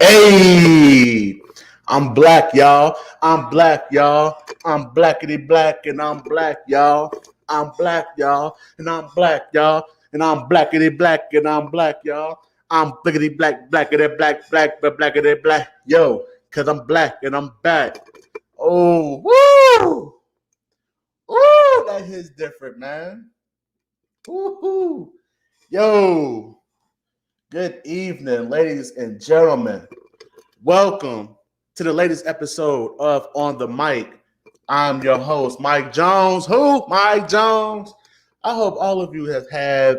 Hey, I'm black, y'all. I'm black, y'all. I'm blackity black and I'm black, y'all. I'm black, y'all. And I'm black, y'all. And I'm blackity black and I'm black, y'all. I'm blickety black, blackity black, blackity black. Yo, cause I'm black and I'm back. Oh, woo! Woo! That hits different, man. Woo-hoo. Yo, good evening, ladies and gentlemen. Welcome to the latest episode of On the Mic. I'm your host, Mike Jones. Who? Mike Jones. I hope all of you have had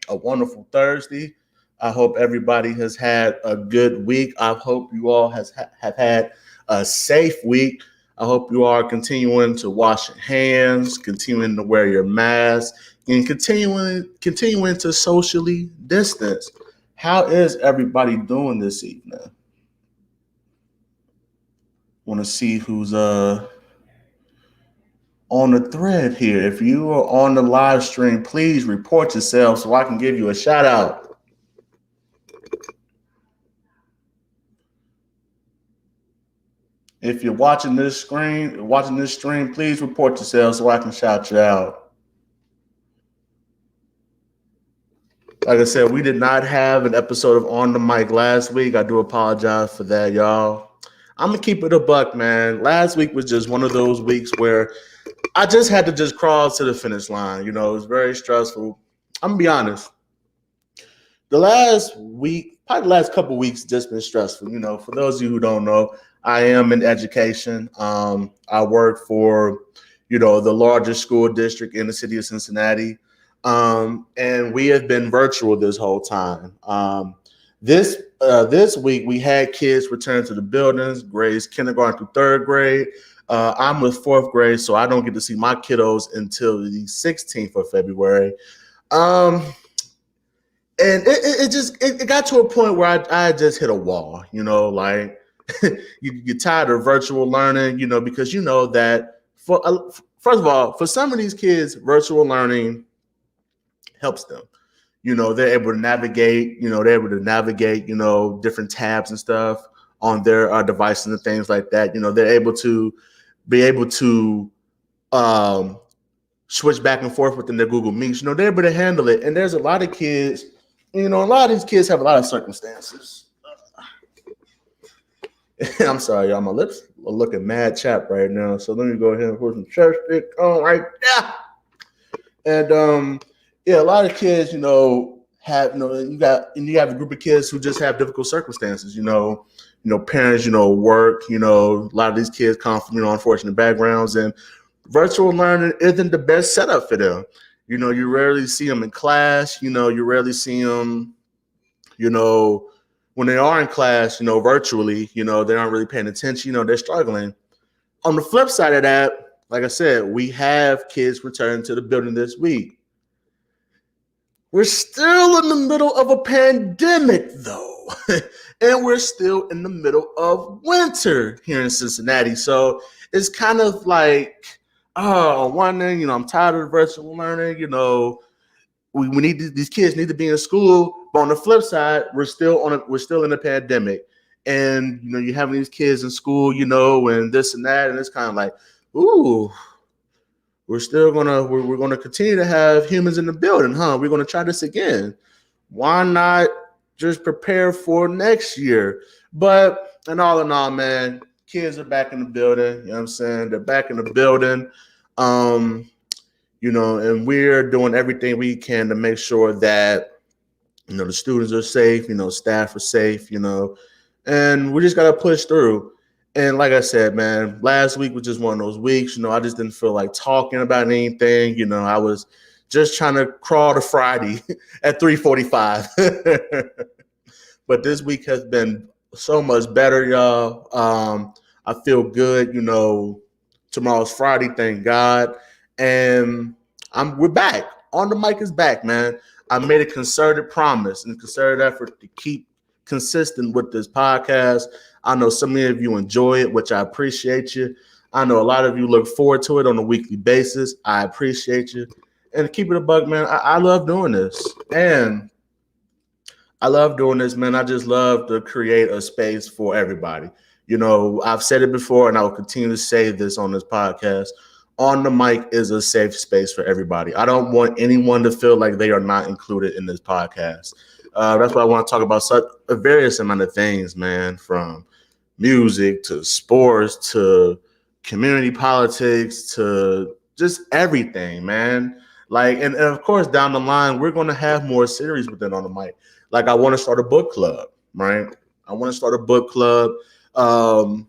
a wonderful Thursday. I hope everybody has had a good week. I hope you all have had a safe week. I hope you are continuing to wash your hands, continuing to wear your mask, and continuing to socially distance. How is everybody doing this evening? Want to see who's on the thread here. If you are on the live stream, please report yourself so I can give you a shout out. If you're watching this stream, please report yourself so I can shout you out. Like I said, we did not have an episode of On the Mic last week. I do apologize for that, y'all. I'm gonna keep it a buck, man. Last week was just one of those weeks where I just had to just crawl to the finish line. You know, it was very stressful. I'm gonna be honest. The last week, probably the last couple weeks, just been stressful. You know, for those of you who don't know, I am in education. I work for, the largest school district in the city of Cincinnati, and we have been virtual this whole time. This week we had kids return to the buildings, grades kindergarten through third grade. I'm with fourth grade, so I don't get to see my kiddos until the 16th of February. And it got to a point where I just hit a wall, like you're tired of virtual learning, because that first of all, for some of these kids, virtual learning helps them. They're able to navigate, different tabs and stuff on their devices and things like that. They're able to switch back and forth within their Google Meets. They're able to handle it. And there's a lot of kids, a lot of these kids have a lot of circumstances. I'm sorry, y'all. My lips are looking mad chapped right now. So let me go ahead and put some chapstick on right there. And a lot of kids, have you have a group of kids who just have difficult circumstances. Parents, work. A lot of these kids come from unfortunate backgrounds, and virtual learning isn't the best setup for them. You rarely see them in class. You rarely see them. When they are in class, virtually, they aren't really paying attention. They're struggling. On the flip side of that, like I said, we have kids returning to the building this week. We're still in the middle of a pandemic, though, and we're still in the middle of winter here in Cincinnati. So it's kind of like, on one end, I'm tired of virtual learning. We need these kids need to be in school, but on the flip side, we're still in a pandemic, and you're having these kids in school, and this and that, and it's kind of like, ooh. We're gonna continue to have humans in the building, huh? We're gonna try this again. Why not just prepare for next year? But in all, man, kids are back in the building. You know what I'm saying? They're back in the building. And we're doing everything we can to make sure that the students are safe, staff are safe, and we just gotta push through. And like I said, man, last week was just one of those weeks. I just didn't feel like talking about anything. I was just trying to crawl to Friday at 3:45. But this week has been so much better, y'all. I feel good. Tomorrow's Friday, thank God. And we're back. On the Mic is back, man. I made a concerted promise and a concerted effort to keep consistent with this podcast. I know some of you enjoy it, which I appreciate you. I know a lot of you look forward to it on a weekly basis. I appreciate you. And to keep it a buck, man, I love doing this. And I love doing this, man. I just love to create a space for everybody. You know, I've said it before and I will continue to say this on this podcast. On the mic is a safe space for everybody. I don't want anyone to feel like they are not included in this podcast. That's why I want to talk about such a various amount of things, man, from music to sports to community politics to just everything, man. Like, and of course, down the line, we're going to have more series within On the Mic. Like, I want to start a book club, right? I want to start a book club. Um,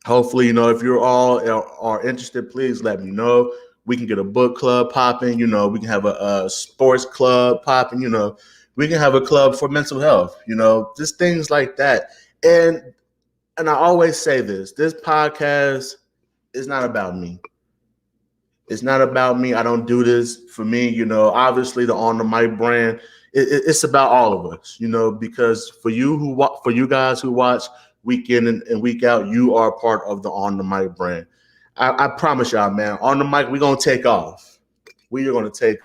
Hopefully, you know, if you're all are interested, please let me know. We can get a book club popping. You know, we can have a sports club popping. You know, we can have a club for mental health. You know, just things like that. And I always say this: this podcast is not about me. It's not about me. I don't do this for me. You know, obviously the On the Mic brand, it's about all of us. You know, because for you guys who watch week in and week out, you are part of the On the Mic brand. I promise y'all, man. On the Mic, we're gonna take off. We are gonna take,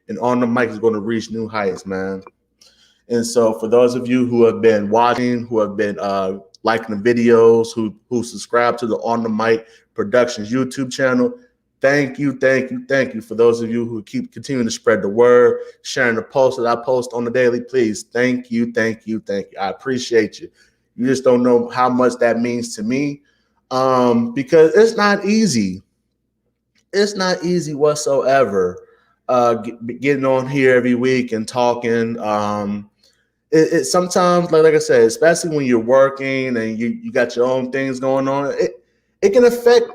and On the Mic is gonna reach new heights, man. And so, for those of you who have been watching, who have been liking the videos, who subscribe to the On the Mic Productions YouTube channel, thank you, thank you, thank you. For those of you who keep continuing to spread the word, sharing the posts that I post on the daily, please, thank you, thank you, thank you. I appreciate you. You just don't know how much that means to me, because it's not easy. It's not easy whatsoever. Getting on here every week and talking. It sometimes, like I said, especially when you're working and you got your own things going on, it can affect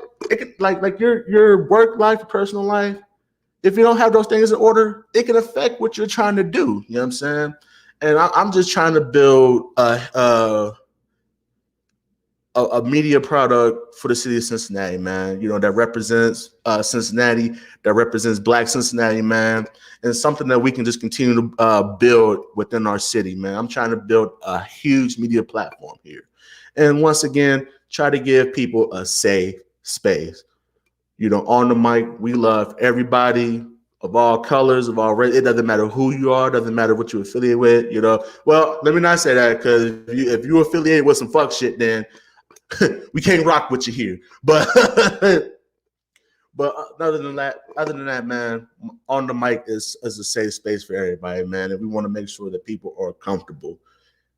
like your work life, your personal life. If you don't have those things in order, it can affect what you're trying to do. You know what I'm saying? And I'm just trying to build a media product for the city of Cincinnati, man. You know, that represents Cincinnati, that represents Black Cincinnati, man, and something that we can just continue to build within our city, man. I'm trying to build a huge media platform here, and once again, try to give people a safe space. You know, On the Mic, we love everybody of all colors, of all race. It doesn't matter who you are, doesn't matter what you affiliate with. You know, well, let me not say that, because if you affiliate with some fuck shit, then we can't rock with you here. But other than that, man, On the Mic is a safe space for everybody, man, and we want to make sure that people are comfortable.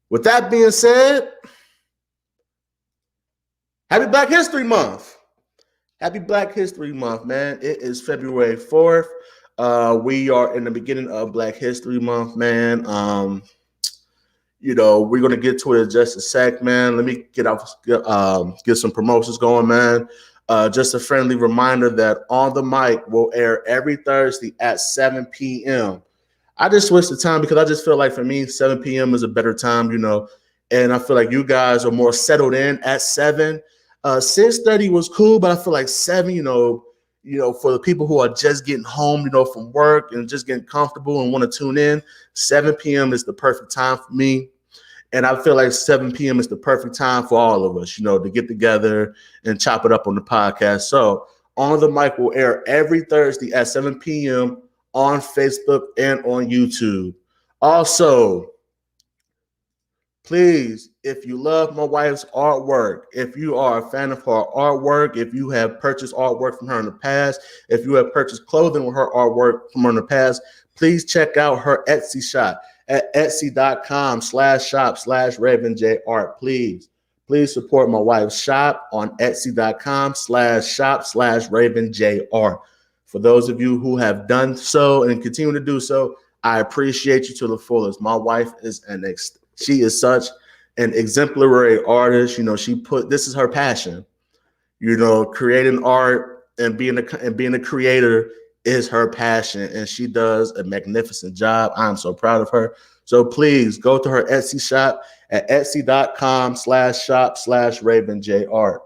With that being said, happy Black History Month. Happy Black History Month, man. It is February 4th. We are in the beginning of Black History Month, man. You know, we're gonna get to it in just a sec, man. Let me get some promotions going, man. Just a friendly reminder that On the Mic will air every Thursday at 7 p.m. I just switched the time because I just feel like for me, 7 p.m. is a better time, you know, and I feel like you guys are more settled in at 7. 6:30 was cool, but I feel like 7, you know, for the people who are just getting home, you know, from work and just getting comfortable and want to tune in, 7 p.m. is the perfect time for me. And I feel like 7 p.m. is the perfect time for all of us, you know, to get together and chop it up on the podcast. So On the Mic will air every Thursday at 7 p.m. on Facebook and on YouTube. Also, please, if you love my wife's artwork, if you are a fan of her artwork, if you have purchased artwork from her in the past, if you have purchased clothing with her artwork from her in the past, please check out her Etsy shop at etsy.com/shop/RavenJArt. Please support my wife's shop on etsy.com/shop/RavenJArt. For those of you who have done so and continue to do so, I appreciate you to the fullest. My wife is she is such an exemplary artist. You know, this is her passion. You know, creating art and being a creator is her passion, and she does a magnificent job. I'm so proud of her. So please go to her Etsy shop at etsy.com/shop/RavenJArt.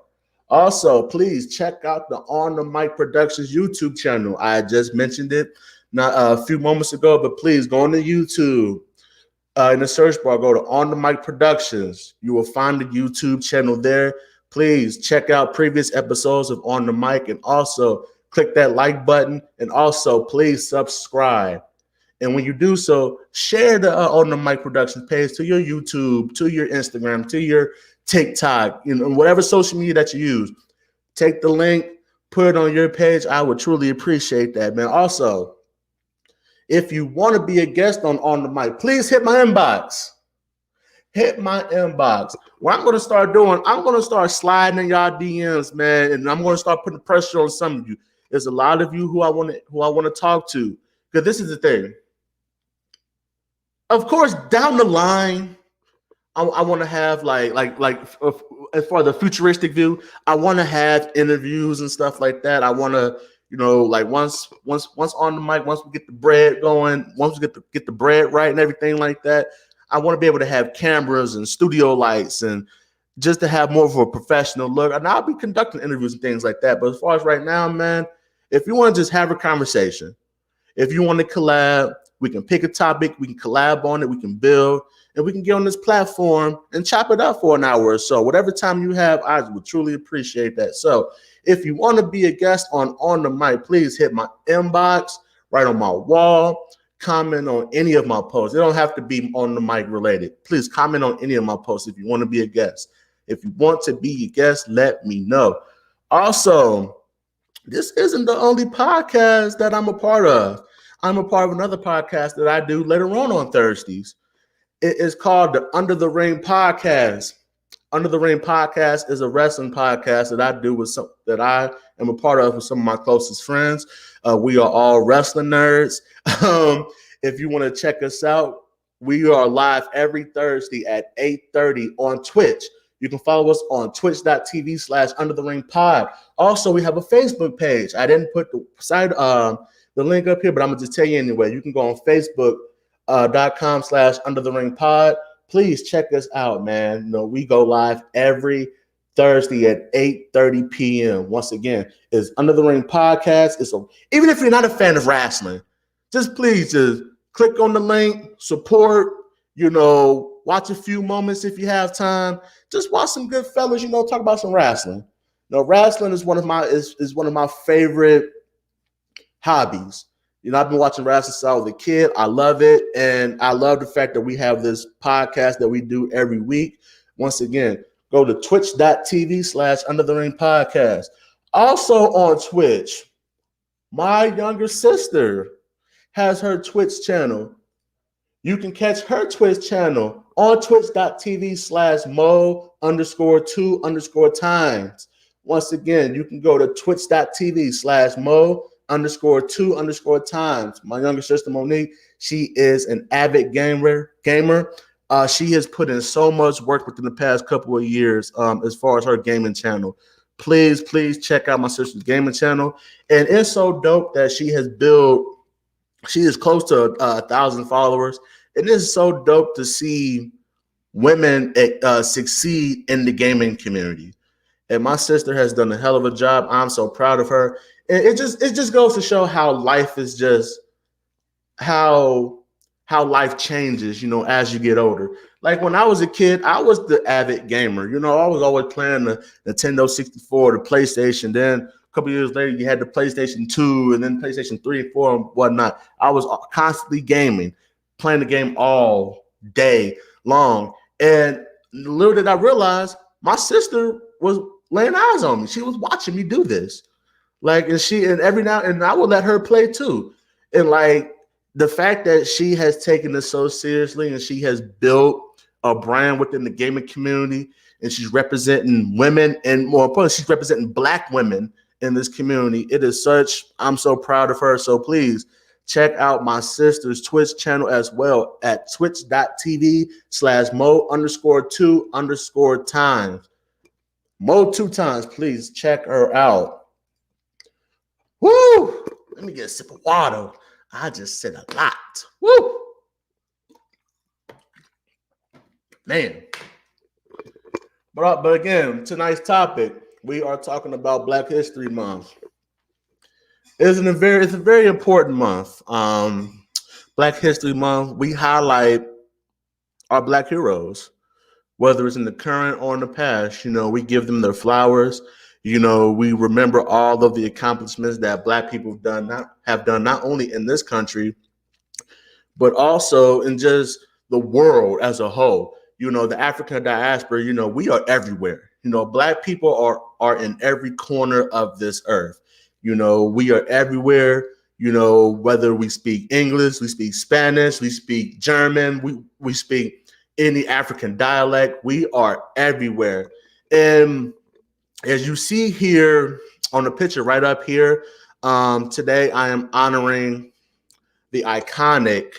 Also, please check out the On the Mic Productions YouTube channel. I just mentioned it not a few moments ago, but please go on to YouTube. In the search bar, go to On the Mic Productions. You will find the YouTube channel there. Please check out previous episodes of On the Mic, and also click that like button, and also please subscribe. And when you do so, share the On the Mic Productions page to your YouTube, to your Instagram, to your TikTok, whatever social media that you use. Take the link, put it on your page. I would truly appreciate that, man. Also, if you want to be a guest on the mic, please hit my inbox. Hit my inbox. What I'm going to start doing, I'm going to start sliding in y'all DMs, man, and I'm going to start putting pressure on some of you. There's a lot of you who I want to talk to, because this is the thing. Of course, down the line, I want to have like as far as the futuristic view, I want to have interviews and stuff like that. I want to, like once on the mic, once we get the bread going, once we get the bread right and everything like that, I want to be able to have cameras and studio lights and just to have more of a professional look. And I'll be conducting interviews and things like that. But as far as right now, man, if you want to just have a conversation, if you want to collab, we can pick a topic, we can collab on it, we can build, and we can get on this platform and chop it up for an hour or so. Whatever time you have, I would truly appreciate that. So if you want to be a guest on the mic, please hit my inbox, right on my wall, comment on any of my posts. It don't have to be on the mic related. Please comment on any of my posts if you want to be a guest. If you want to be a guest, let me know. Also, this isn't the only podcast that I'm a part of. I'm a part of another podcast that I do later on Thursdays. It is called the Under the Ring Podcast. Under the Ring Podcast is a wrestling podcast that I do that I am a part of with some of my closest friends. We are all wrestling nerds. If you want to check us out, we are live every Thursday at 8:30 on Twitch. You can follow us on twitch.tv/undertheringpod. Also, we have a Facebook page. I didn't put the link up here, but I'm going to just tell you anyway. You can go on Facebook.com/undertheringpod. Please check us out, man. We go live every Thursday at 8:30 p.m. Once again, it's Under the Ring Podcast. Even if you're not a fan of wrestling, please click on the link, support, watch a few moments if you have time. Just watch some good fellas, talk about some wrestling. Wrestling is one of my favorite hobbies. I've been watching wrestling since I was a kid. I love it. And I love the fact that we have this podcast that we do every week. Once again, go to twitch.tv/undertheringpodcast. Also on Twitch, my younger sister has her Twitch channel. You can catch her Twitch channel on twitch.tv/mo_2_times. Once again, you can go to twitch.tv/mo_2_times. My younger sister, Monique, she is an avid gamer. She has put in so much work within the past couple of years as far as her gaming channel. Please check out my sister's gaming channel. And it's so dope that she is close to 1,000 followers. And it's so dope to see women succeed in the gaming community. And my sister has done a hell of a job. I'm so proud of her. And it just goes to show how life is how life changes, as you get older. Like when I was a kid, I was the avid gamer. I was always playing the Nintendo 64, the PlayStation. Then a couple years later, you had the PlayStation 2 and then PlayStation 3 and 4 and whatnot. I was constantly gaming, playing the game all day long. And little did I realize my sister was laying eyes on me. She was watching me do this. And every now and I would let her play too. And the fact that she has taken this so seriously and she has built a brand within the gaming community and she's representing women, and more importantly, she's representing Black women in this community. I'm so proud of her. So please check out my sister's Twitch channel as well at twitch.tv/mo_2_times. Mo 2 times, please check her out. Woo! Let me get a sip of water. I just said a lot. Woo! Man. But again, tonight's topic, we are talking about Black History Month. It's a very important month. Black History Month, we highlight our Black heroes, whether it's in the current or in the past. We give them their flowers. We remember all of the accomplishments that Black people have done not only in this country, but also in just the world as a whole. The African diaspora, we are everywhere. Black people are in every corner of this earth. We are everywhere. Whether we speak English, we speak Spanish, we speak German, we speak any African dialect, we are everywhere. And as you see here on the picture right up here, today I am honoring the iconic,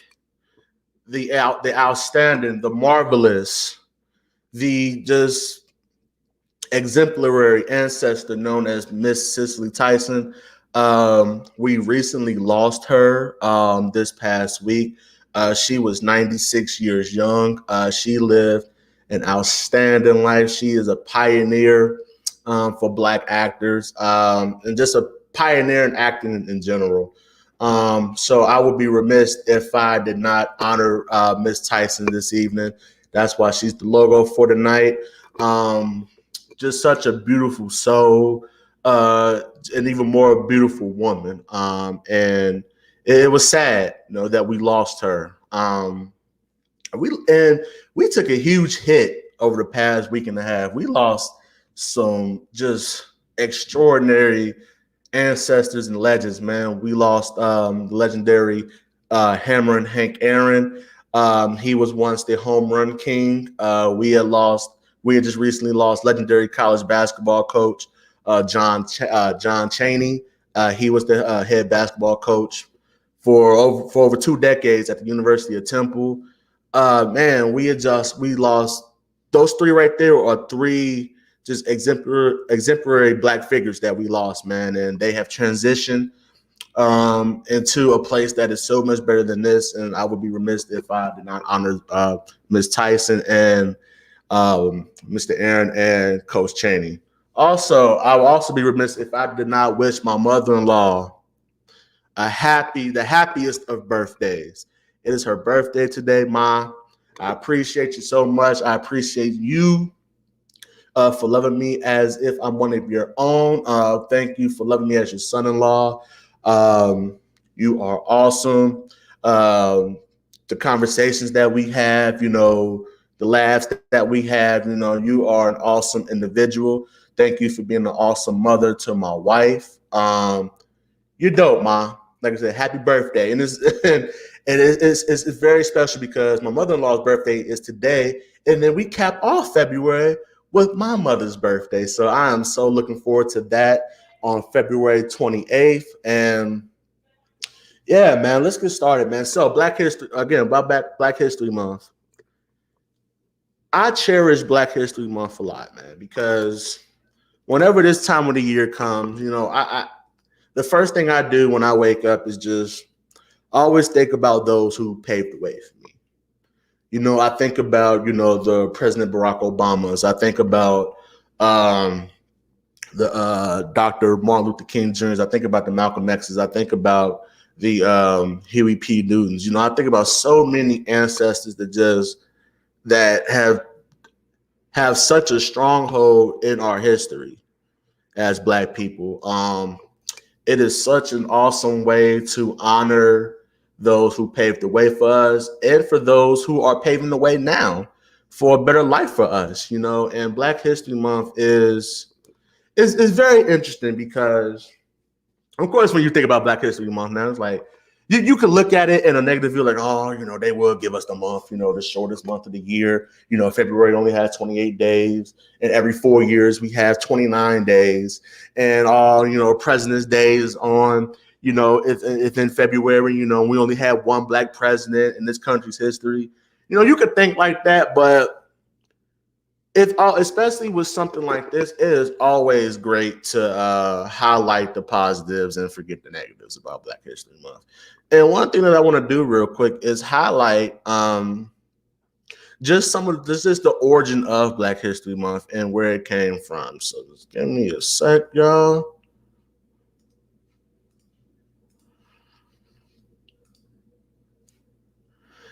the outstanding, the marvelous, the just exemplary ancestor known as Miss Cicely Tyson. We recently lost her this past week. She was 96 years young. She lived an outstanding life. She is a pioneer for Black actors, and just a pioneer in acting in general. So I would be remiss if I did not honor Miss Tyson this evening. That's why she's the logo for tonight. Just such a beautiful soul, and even more beautiful woman. And it was sad, that we lost her. We took a huge hit over the past week and a half. We lost some just extraordinary ancestors and legends, man. We lost the legendary Hammer and Hank Aaron. He was once the home run king. We had just recently lost legendary college basketball coach John Chaney. He was the head basketball coach for over 2 decades at the University of Temple. Man, we lost those three right there are three just exemplary Black figures that we lost, man, and they have transitioned into a place that is so much better than this. And I would be remiss if I did not honor Ms. Tyson and Mr. Aaron and Coach Chaney. Also, I will also be remiss if I did not wish my mother-in-law the happiest of birthdays. It is her birthday today, Ma. I appreciate you so much. I appreciate you for loving me as if I'm one of your own. Thank you for loving me as your son-in-law. You are awesome. The conversations that we have, the laughs that we have, you are an awesome individual. Thank you for being an awesome mother to my wife. You're dope, Ma. Like I said, happy birthday. And it's very special because my mother-in-law's birthday is today. And then we cap off February with my mother's birthday. So I am so looking forward to that on February 28th. And yeah, man, let's get started, man. So Black History Month. I cherish Black History Month a lot, man, because whenever this time of the year comes, the first thing I do when I wake up is just always think about those who paved the way for me. I think about, the President Barack Obamas. I think about the Dr. Martin Luther King Jr. I think about the Malcolm X's. I think about the Huey P. Newtons. I think about so many ancestors that have such a stronghold in our history as Black people. It is such an awesome way to honor those who paved the way for us and for those who are paving the way now for a better life for us, and Black History Month is very interesting because, of course, when you think about Black History Month now, it's like you could look at it in a negative view, like, oh, they will give us the month, the shortest month of the year. February only has 28 days, and every 4 years we have 29 days, and all, President's Day is on, if in February, we only have one Black president in this country's history. You could think like that, but especially with something like this, it is always great to highlight the positives and forget the negatives about Black History Month. And one thing that I want to do real quick is highlight just the origin of Black History Month and where it came from. So just give me a sec, y'all.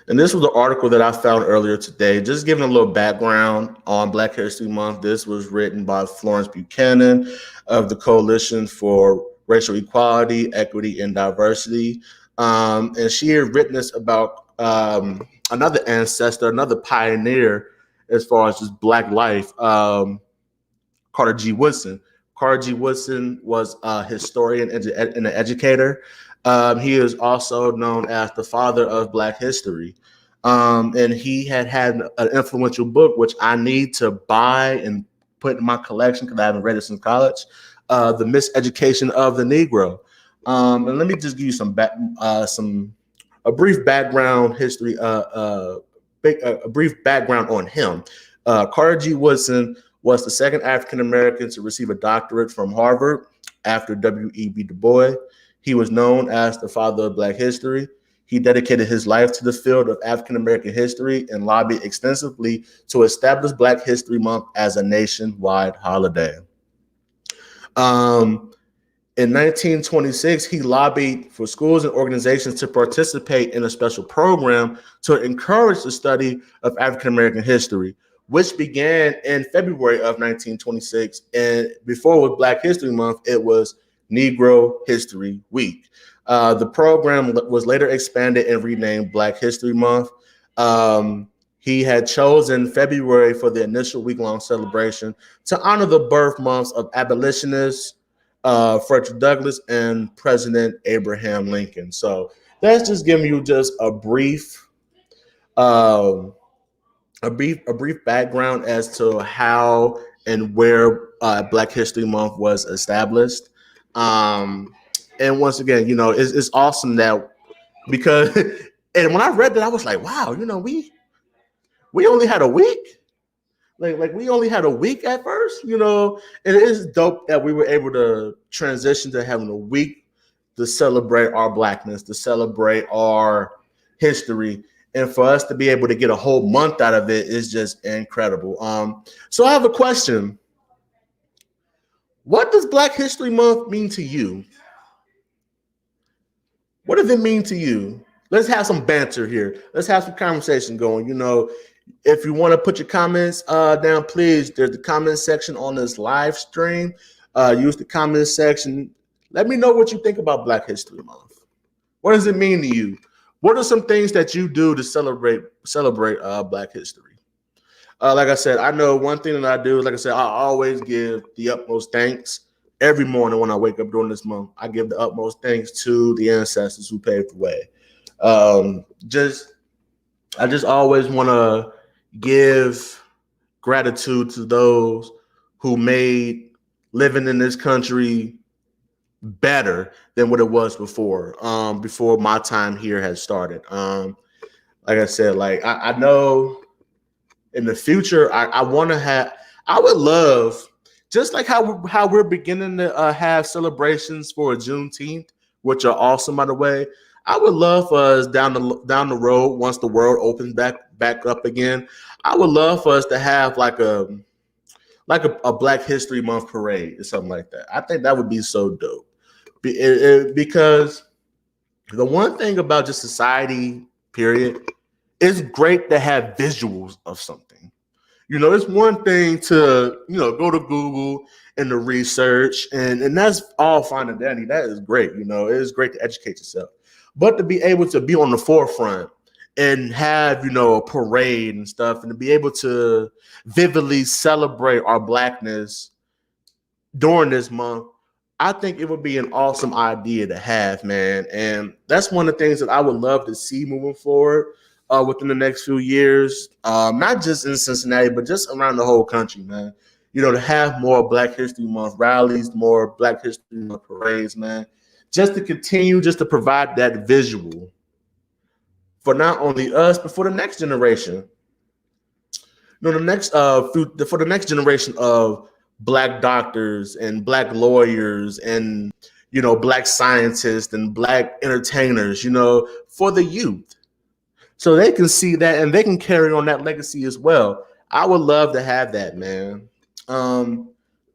And this was the article that I found earlier today, just giving a little background on Black History Month. This was written by Florence Buchanan of the Coalition for Racial Equality, Equity, and Diversity. And she had written this about another ancestor, another pioneer as far as just Black life, Carter G. Woodson. Carter G. Woodson was a historian and an educator. He is also known as the father of Black history. And he had an influential book, which I need to buy and put in my collection because I haven't read it since college, The Miseducation of the Negro. And let me just give you a brief background history, a brief background on him. Carter G. Woodson was the second African American to receive a doctorate from Harvard after W.E.B. Du Bois. He was known as the father of Black history. He dedicated his life to the field of African American history and lobbied extensively to establish Black History Month as a nationwide holiday. In 1926, he lobbied for schools and organizations to participate in a special program to encourage the study of African American history, which began in February of 1926. And before with Black History Month, it was Negro History Week. The program was later expanded and renamed Black History Month. He had chosen February for the initial week-long celebration to honor the birth months of abolitionists, Frederick Douglass, and President Abraham Lincoln. So that's just giving you just a brief background as to how and where Black History Month was established. And once again, it's awesome that because, and when I read that, I was like, wow, we only had a week. Like we only had a week at first, and it is dope that we were able to transition to having a week to celebrate our Blackness, to celebrate our history. And for us to be able to get a whole month out of it is just incredible. So I have a question. What does Black History Month mean to you? What does it mean to you? Let's have some banter here. Let's have some conversation going. If you want to put your comments down, please, there's the comment section on this live stream. Use the comment section. Let me know what you think about Black History Month. What does it mean to you? What are some things that you do to celebrate Black history? Like I said, I know one thing that I do, like I said, I always give the utmost thanks every morning when I wake up during this month. I give the utmost thanks to the ancestors who paved the way. I just always want to give gratitude to those who made living in this country better than what it was before my time here had started. Like I said, I know in the future, I would love, just like how we're beginning to have celebrations for Juneteenth, which are awesome, by the way. I would love for us down the road, once the world opens back up again, I would love for us to have like a Black History Month parade or something like that. I think that would be so dope. Because the one thing about just society, period, it's great to have visuals of something. It's one thing to, go to Google and to research, and that's all fine and dandy. That is great. It is great to educate yourself. But to be able to be on the forefront and have, a parade and stuff, and to be able to vividly celebrate our Blackness during this month, I think it would be an awesome idea to have, man. And that's one of the things that I would love to see moving forward within the next few years, not just in Cincinnati, but just around the whole country, man. To have more Black History Month rallies, more Black History Month parades, man. Just to continue, just to provide that visual for not only us, but for the next generation. For the next generation of Black doctors and Black lawyers and, Black scientists and Black entertainers, for the youth. So they can see that and they can carry on that legacy as well. I would love to have that, man. I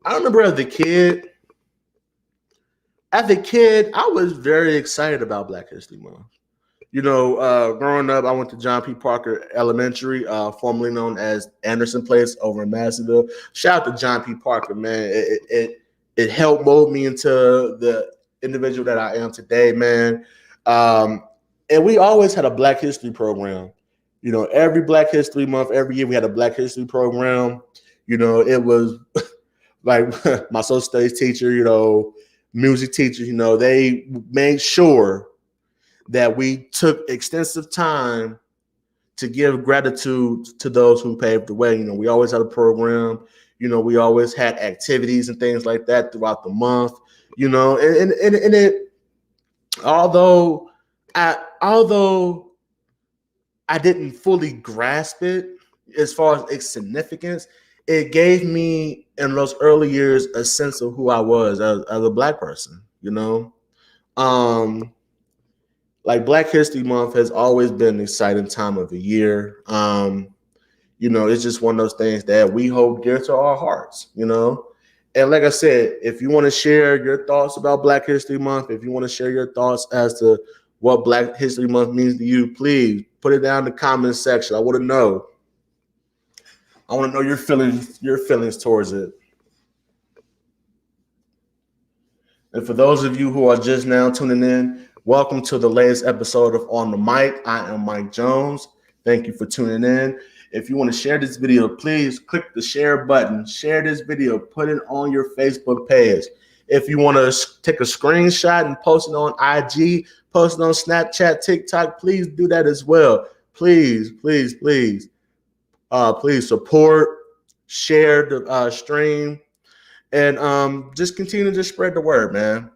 remember as a kid, I was very excited about Black History Month. Growing up, I went to John P. Parker Elementary, formerly known as Anderson Place over in Madisonville. Shout out to John P. Parker, man. It helped mold me into the individual that I am today, man. And we always had a Black History program. You know, every Black History Month, every year we had a Black History program. You know, it was like my social studies teacher, you know, music teacher, you know, they made sure that we took extensive time to give gratitude to those who paved the way. You know, we always had a program. You know, we always had activities and things like that throughout the month. You know, and it although I didn't fully grasp it as far as its significance, it gave me in those early years a sense of who I was as a Black person. You know, um, like Black History Month has always been an exciting time of the year. You know, it's just one of those things that we hold dear to our hearts, you know. And like I said, if you want to share your thoughts about Black History Month, if you want to share your thoughts as to what Black History Month means to you, please put it down in the comment section. I want to know. I want to know your feelings towards it. And for those of you who are just now tuning in, welcome to the latest episode of On the Mic. I am Mike Jones. Thank you for tuning in. If you want to share this video, please click the share button. Share this video. Put it on your Facebook page. If you want to take a screenshot and post it on IG, post it on Snapchat, TikTok, please do that as well. Please, please, please. Please support, share the stream, and just continue to spread the word, man.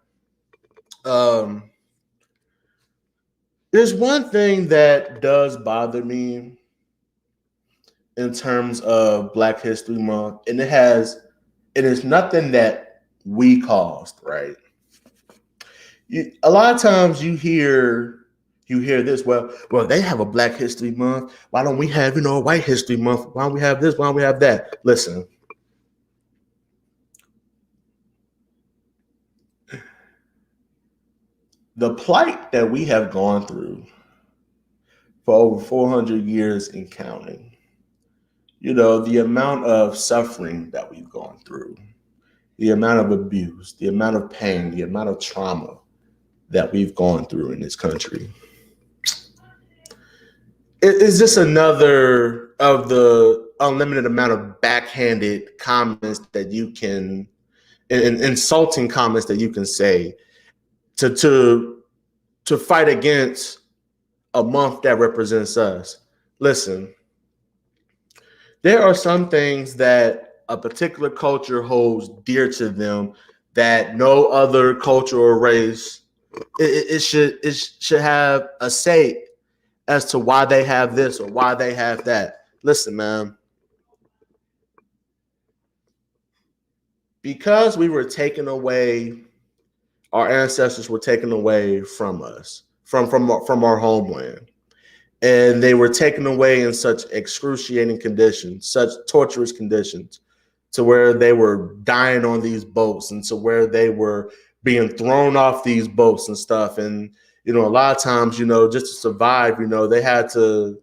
There's one thing that does bother me in terms of Black History Month, and it is nothing that we caused, right? A lot of times you hear this, well, they have a Black History Month. Why don't we have, you know, a White History Month? Why don't we have this? Why don't we have that? Listen. The plight that we have gone through for over 400 years and counting, you know, the amount of suffering that we've gone through, the amount of abuse, the amount of pain, the amount of trauma that we've gone through in this country. It is just another of the unlimited amount of backhanded comments that you can, and insulting comments that you can say to fight against a month that represents us. Listen, there are some things that a particular culture holds dear to them that no other culture or race it should have a say as to why they have this or why they have that. Listen, man, because we were taken away, our ancestors were taken away from us, from our homeland, and they were taken away in such excruciating conditions, such torturous conditions, to where they were dying on these boats, and to where they were being thrown off these boats and stuff. And you know, a lot of times, you know, just to survive, you know, they had to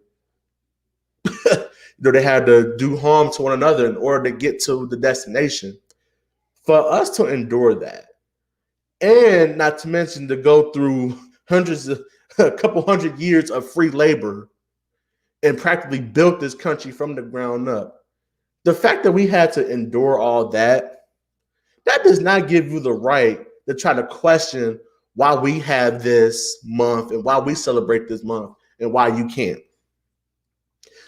they had to do harm to one another in order to get to the destination. For us to endure that, and not to mention to go through a couple hundred years of free labor and practically built this country from the ground up. The fact that we had to endure all that, that does not give you the right to try to question why we have this month and why we celebrate this month and why you can't.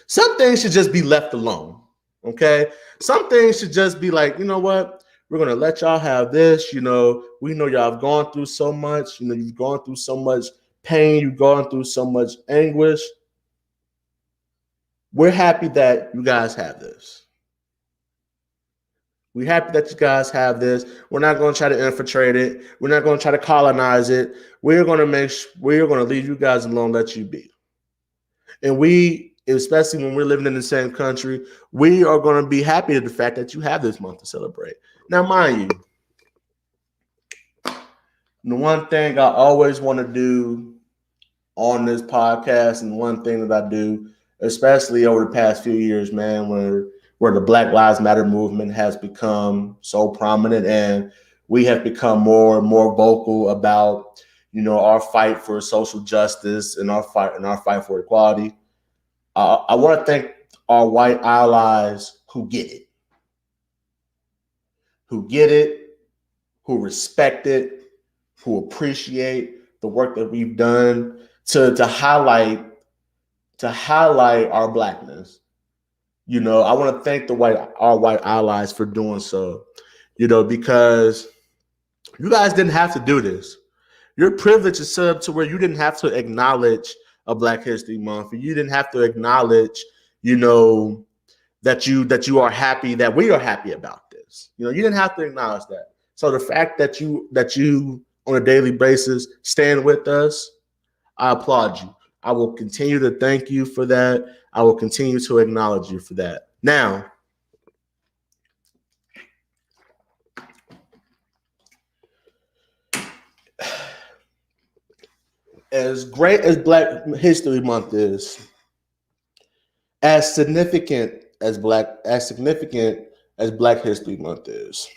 Some things should just be left alone, okay? Some things should just be like, you know what? We're going to let y'all have this. You know, we know y'all have gone through so much. You know, you've gone through so much pain. You've gone through so much anguish. We're happy that you guys have this. We're happy that you guys have this. We're not going to try to infiltrate it. We're not going to try to colonize it. We're going to leave you guys alone, let you be. And we, especially when we're living in the same country, we are going to be happy at the fact that you have this month to celebrate. Now, mind you, the one thing I always want to do on this podcast, and one thing that I do, especially over the past few years, man, where the Black Lives Matter movement has become so prominent and we have become more and more vocal about, our fight for social justice and our fight for equality. I want to thank our white allies who get it, who respect it, who appreciate the work that we've done to highlight our blackness. I want to thank our white allies for doing so. Because you guys didn't have to do this. Your privilege is set up to where you didn't have to acknowledge a Black History Month. You didn't have to acknowledge, that you are happy that we are happy about this. You didn't have to acknowledge that. So the fact that you on a daily basis stand with us, I applaud you. I will continue to thank you for that. I will continue to acknowledge you for that. Now, as great as Black History Month is, as significant as Black History Month is,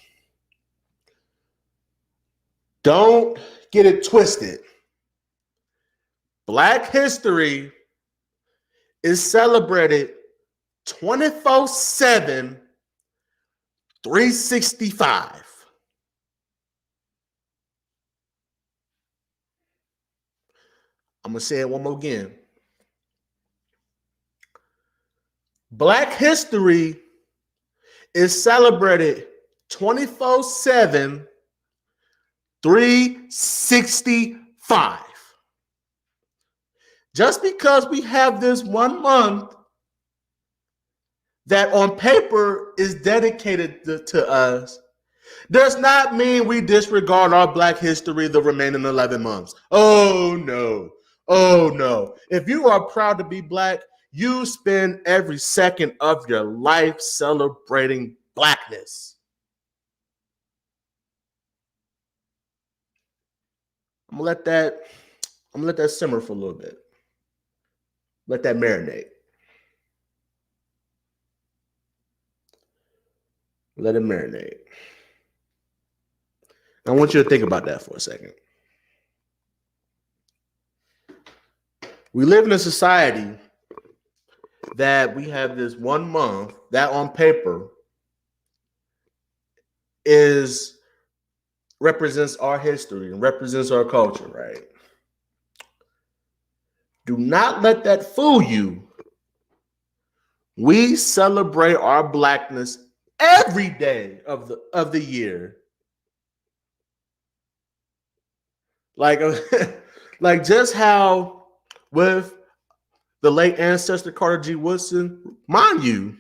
don't get it twisted. Black history is celebrated 24/7, 365. I'm going to say it one more again. Black history is celebrated 24/7, 365. Just because we have this one month that on paper is dedicated to us does not mean we disregard our Black history the remaining 11 months. Oh, no. Oh, no. If you are proud to be Black, you spend every second of your life celebrating Blackness. I'm gonna let that simmer for a little bit. Let that marinate. Let it marinate. I want you to think about that for a second. We live in a society that we have this one month that on paper represents our history and represents our culture, right? Do not let that fool you. We celebrate our Blackness every day of the year. Like just how with the late ancestor Carter G. Woodson, mind you,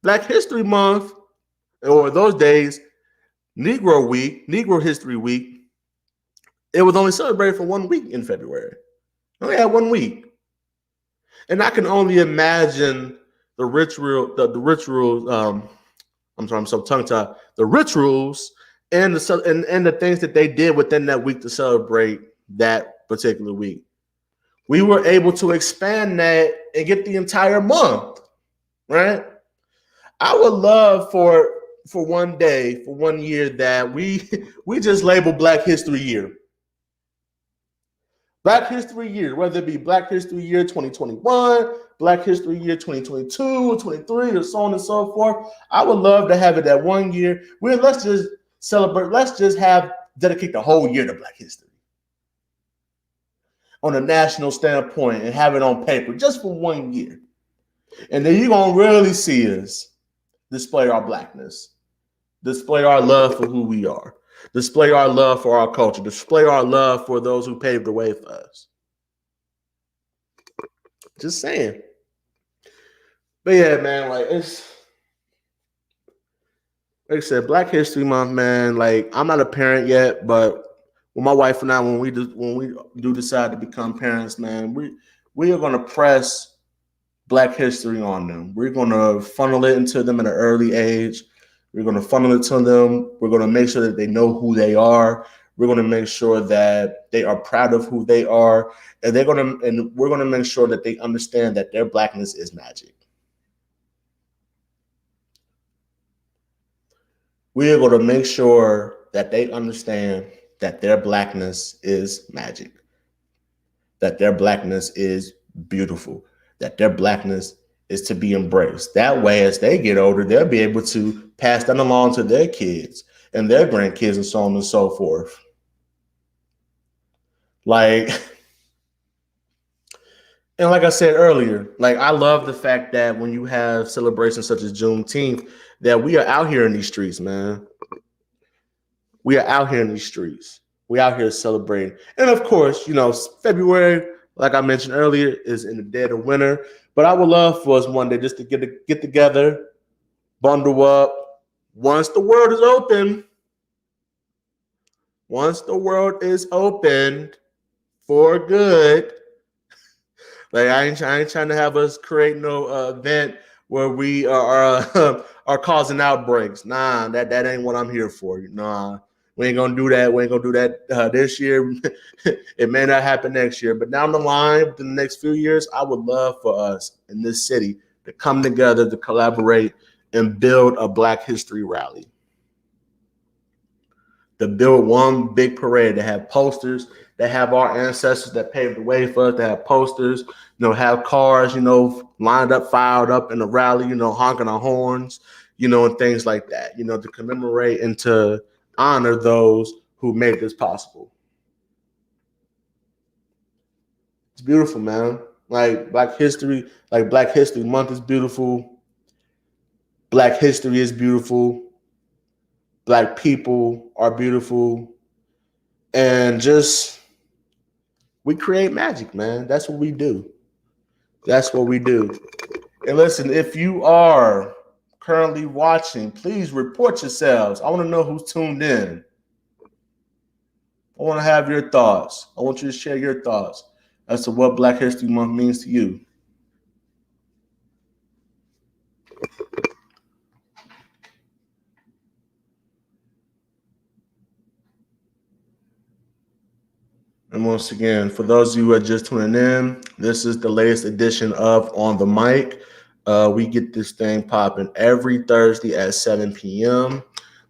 Black History Month, or those days, Negro History Week, it was only celebrated for 1 week in February. Only had 1 week. And I can only imagine the rituals, I'm so tongue-tied, the rituals and the things that they did within that week to celebrate that particular week. We were able to expand that and get the entire month, right? I would love for 1 day, for 1 year, that we just label Black History Year. Black History Year, whether it be Black History Year 2021, Black History Year 2022 or 23, or so on and so forth. I would love to have it that 1 year. Let's just celebrate. Let's just dedicate the whole year to Black history on a national standpoint and have it on paper just for 1 year. And then you're going to really see us display our Blackness, display our love for who we are, display our love for our culture, display our love for those who paved the way for us. Just saying. But yeah, man, like I said, Black History Month, man. Like, I'm not a parent yet, but with my wife and I, when we do decide to become parents, man, we are gonna press Black history on them. We're gonna funnel it into them at an early age. We're gonna funnel it to them. We're gonna make sure that they know who they are. We're gonna make sure that they are proud of who they are, and we're gonna make sure that they understand that their Blackness is magic. We are going to make sure that they understand that their blackness is magic, that their blackness is beautiful, that their blackness is to be embraced. That way, as they get older, they'll be able to pass that along to their kids and their grandkids and so on and so forth. Like, and like I said earlier, like I love the fact that when you have celebrations such as Juneteenth, that we are out here in these streets, man. We are out here in these streets. We out here celebrating. And of course, February, like I mentioned earlier, is in the dead of winter. But I would love for us one day just to get together, bundle up. Once the world is open, once the world is opened for good, like I ain't trying to have us create no event where we are causing outbreaks. Nah, that ain't what I'm here for. Nah, we ain't gonna do that. We ain't gonna do that this year. It may not happen next year, but down the line, within the next few years, I would love for us in this city to come together, to collaborate, and build a Black History rally. To build one big parade, to have posters, that have our ancestors that paved the way for us, to have posters, have cars, lined up, filed up in the rally, honking our horns, and things like that, to commemorate and to honor those who made this possible. It's beautiful, man. Like Black History Month is beautiful. Black history is beautiful. Black people are beautiful. And just, we create magic, man. That's what we do. That's what we do. And listen, if you are currently watching, please report yourselves. I want to know who's tuned in. I want to have your thoughts. I want you to share your thoughts as to what Black History Month means to you. And once again, for those of you who are just tuning in, this is the latest edition of On the Mic. We get this thing popping every Thursday at 7 p.m.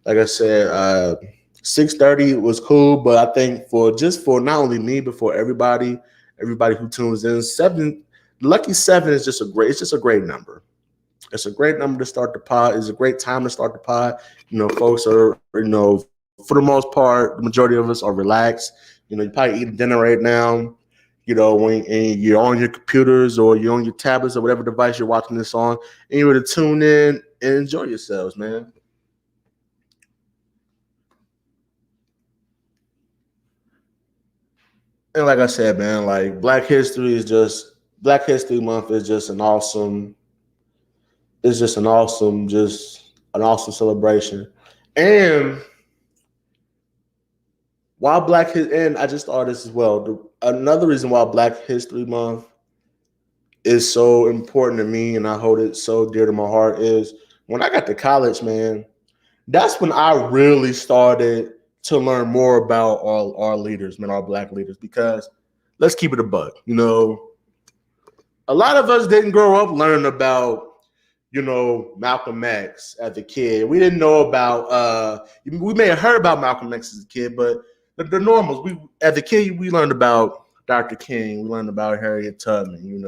Like I said, 6:30 was cool, but I think for not only me, but for everybody who tunes in, lucky 7 is just a great number. It's a great number to start the pod. It's a great time to start the pod. Folks are, for the most part, the majority of us are relaxed. You're probably eating dinner right now. When you're on your computers or you're on your tablets or whatever device you're watching this on, and you're to tune in and enjoy yourselves, man. And like I said, man, like Black History Month is just an awesome, an awesome celebration. And and I just thought this as well. Another reason why Black History Month is so important to me and I hold it so dear to my heart is when I got to college, man, that's when I really started to learn more about our leaders, man, our Black leaders, because let's keep it a buck. A lot of us didn't grow up learning about, Malcolm X as a kid. We didn't know about, we may have heard about Malcolm X as a kid, but the normals, as a kid, we learned about Dr. King, we learned about Harriet Tubman, we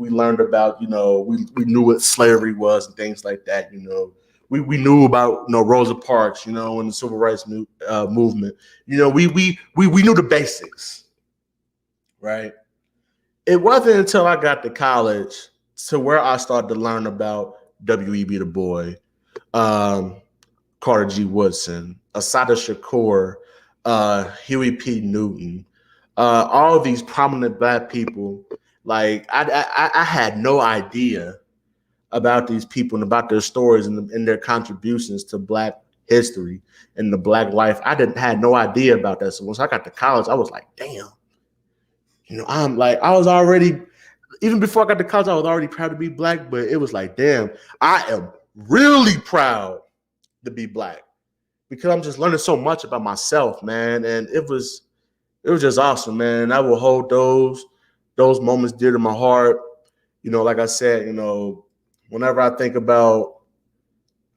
learned about, we knew what slavery was and things like that, we knew about Rosa Parks, and the civil rights movement. We knew the basics, right? It wasn't until I got to college to where I started to learn about W.E.B. Du Bois, Carter G. Woodson, Assata Shakur, Huey P. Newton, all of these prominent Black people. Like I had no idea about these people and about their stories and their contributions to Black history and the Black life. I had no idea about that. So once I got to college, I was like, damn. I was already, even before I got to college, I was already proud to be Black, but it was like, damn, I am really proud to be Black because I'm just learning so much about myself, man. And it was just awesome, man. I will hold those moments dear to my heart. Like I said, whenever I think about,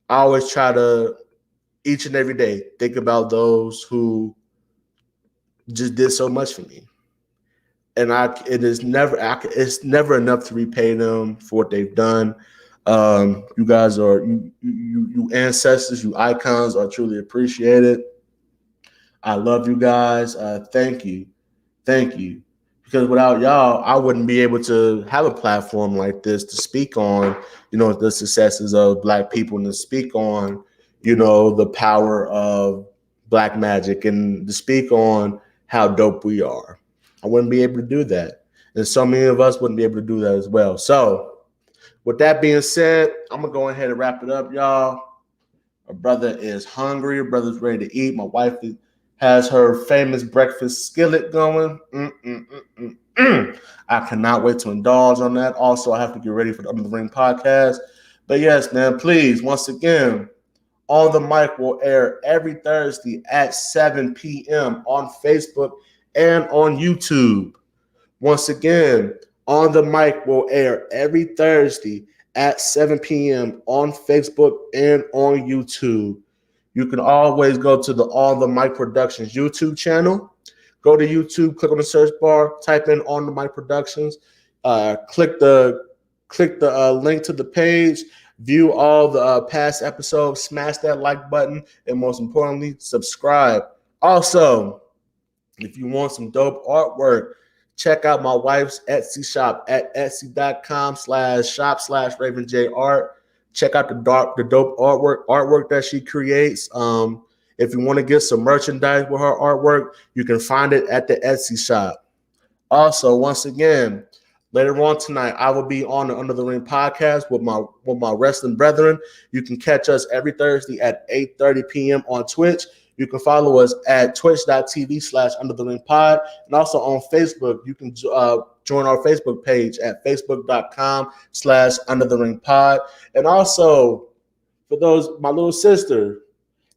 I always try to each and every day. Think about those who just did so much for me. And it's never enough to repay them for what they've done. You guys are you ancestors, you icons are truly appreciated. I love you guys. Thank you. Thank you. Because without y'all, I wouldn't be able to have a platform like this to speak on, the successes of Black people and to speak on, the power of Black magic and to speak on how dope we are. I wouldn't be able to do that. And so many of us wouldn't be able to do that as well. So, with that being said, I'm going to go ahead and wrap it up, y'all. My brother is hungry. My brother's ready to eat. My wife has her famous breakfast skillet going. I cannot wait to indulge on that. Also, I have to get ready for the Under the Ring podcast. But yes, man, please, once again, On the Mic will air every Thursday at 7 p.m. on Facebook and on YouTube. Once again, On the Mic will air every Thursday at 7 p.m. on Facebook and on YouTube. You can always go to the On the Mic Productions YouTube channel. Go to YouTube, click on the search bar, type in On the Mic Productions, click the link to the page, view all the past episodes, smash that like button, and most importantly, subscribe. Also, if you want some dope artwork, check out my wife's Etsy shop at etsy.com/shop/RavenJArt. Check out the dope artwork that she creates. If you want to get some merchandise with her artwork, you can find it at the Etsy shop. Also, once again, later on tonight, I will be on the Under the Ring podcast with my wrestling brethren. You can catch us every Thursday at 8:30 p.m. on Twitch. You can follow us at twitch.tv/undertheringpod. And also on Facebook, you can join our Facebook page at facebook.com/undertheringpod. And also, for those, my little sister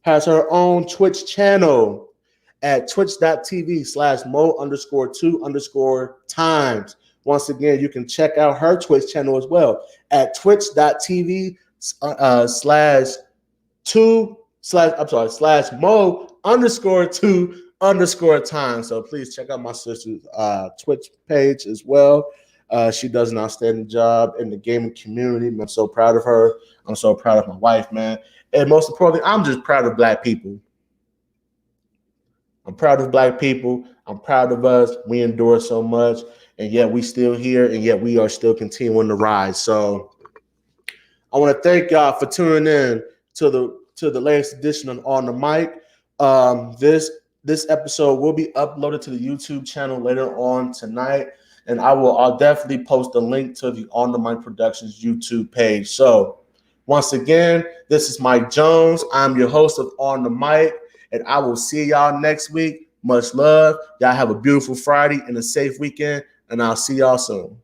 has her own Twitch channel at twitch.tv/mo_2_times. Once again, you can check out her Twitch channel as well at twitch.tv/mo_2_times. So please check out my sister's Twitch page as well. She does an outstanding job in the gaming community. I'm so proud of her. I'm so proud of my wife, man. And most importantly, I'm just proud of Black people. I'm proud of Black people. I'm proud of us. We endure so much, and yet we still here, and yet we are still continuing to rise. So I want to thank y'all for tuning in to the latest edition of On the Mic. This episode will be uploaded to the YouTube channel later on tonight, and I'll definitely post a link to the On the Mic Productions YouTube page. So once again, this is Mike Jones. I'm your host of On the Mic, and I will see y'all next week. Much love. Y'all have a beautiful Friday and a safe weekend, and I'll see y'all soon.